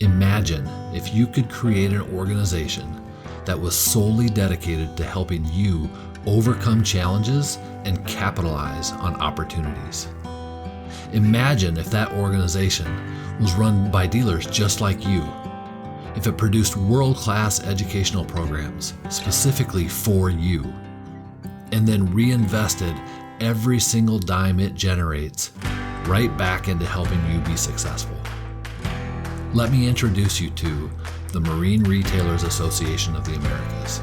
Imagine if you could create an organization that was solely dedicated to helping you overcome challenges and capitalize on opportunities. Imagine if that organization was run by dealers just like you, if it produced world-class educational programs specifically for you, and then reinvested every single dime it generates right back into helping you be successful. Let me introduce you to the Marine Retailers Association of the Americas.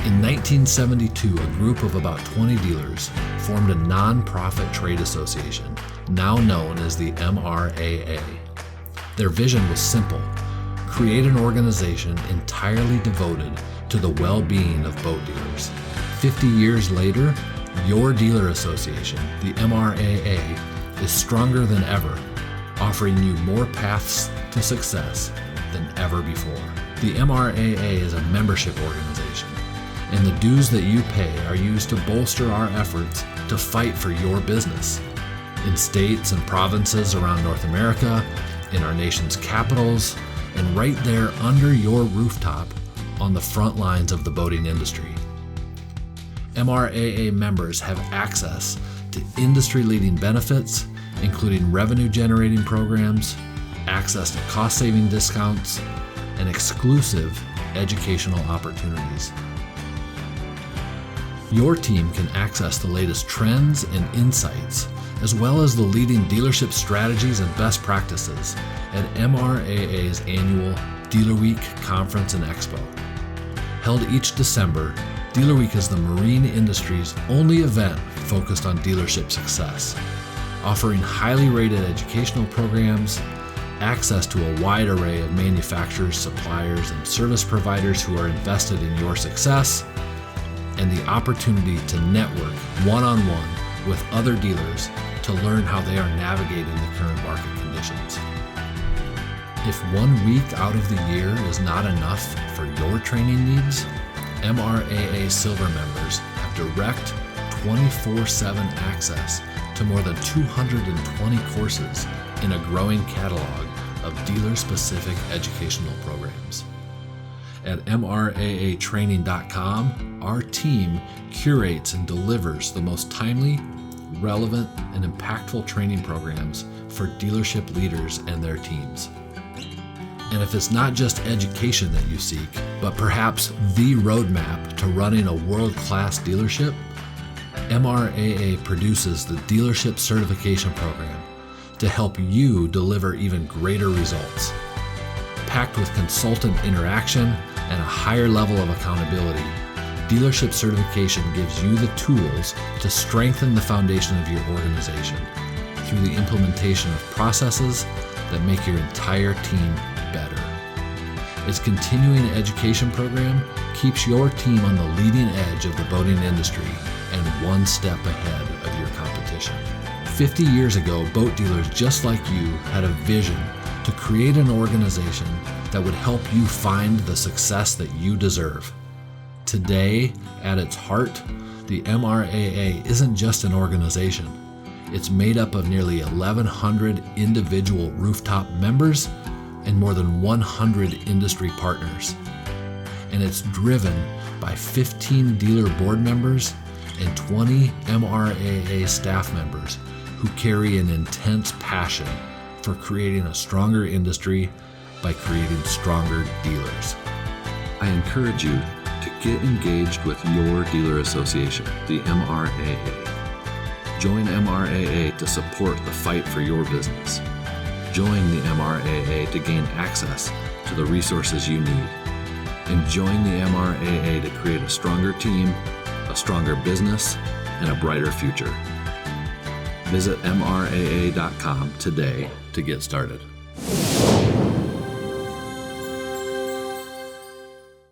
In 1972, a group of about 20 dealers formed a non-profit trade association, now known as the MRAA. Their vision was simple: create an organization entirely devoted to the well-being of boat dealers. 50 years later, your dealer association, the MRAA, is stronger than ever, offering you more paths to success than ever before. The MRAA is a membership organization, and the dues that you pay are used to bolster our efforts to fight for your business in states and provinces around North America, in our nation's capitals, and right there under your rooftop on the front lines of the boating industry. MRAA members have access to industry-leading benefits, including revenue-generating programs, access to cost-saving discounts, and exclusive educational opportunities. Your team can access the latest trends and insights, as well as the leading dealership strategies and best practices at MRAA's annual Dealer Week Conference and Expo. Held each December, Dealer Week is the marine industry's only event focused on dealership success, offering highly rated educational programs, access to a wide array of manufacturers, suppliers, and service providers who are invested in your success, and the opportunity to network one-on-one with other dealers to learn how they are navigating the current market conditions. If 1 week out of the year is not enough for your training needs, MRAA Silver members have direct 24/7 access to more than 220 courses in a growing catalog of dealer-specific educational programs. At MRAAtraining.com, our team curates and delivers the most timely, relevant, and impactful training programs for dealership leaders and their teams. And if it's not just education that you seek, but perhaps the roadmap to running a world-class dealership, MRAA produces the Dealership Certification Program to help you deliver even greater results. Packed with consultant interaction and a higher level of accountability, Dealership Certification gives you the tools to strengthen the foundation of your organization through the implementation of processes that make your entire team better. Its continuing education program keeps your team on the leading edge of the boating industry and one step ahead of your competition. 50 years ago, boat dealers just like you had a vision to create an organization that would help you find the success that you deserve. Today, at its heart, the MRAA isn't just an organization. It's made up of nearly 1,100 individual rooftop members and more than 100 industry partners. And it's driven by 15 dealer board members and 20 MRAA staff members who carry an intense passion for creating a stronger industry by creating stronger dealers. I encourage you to get engaged with your dealer association, the MRAA. Join MRAA to support the fight for your business. Join the MRAA to gain access to the resources you need. And join the MRAA to create a stronger team, a stronger business, and a brighter future. Visit MRAA.com today to get started.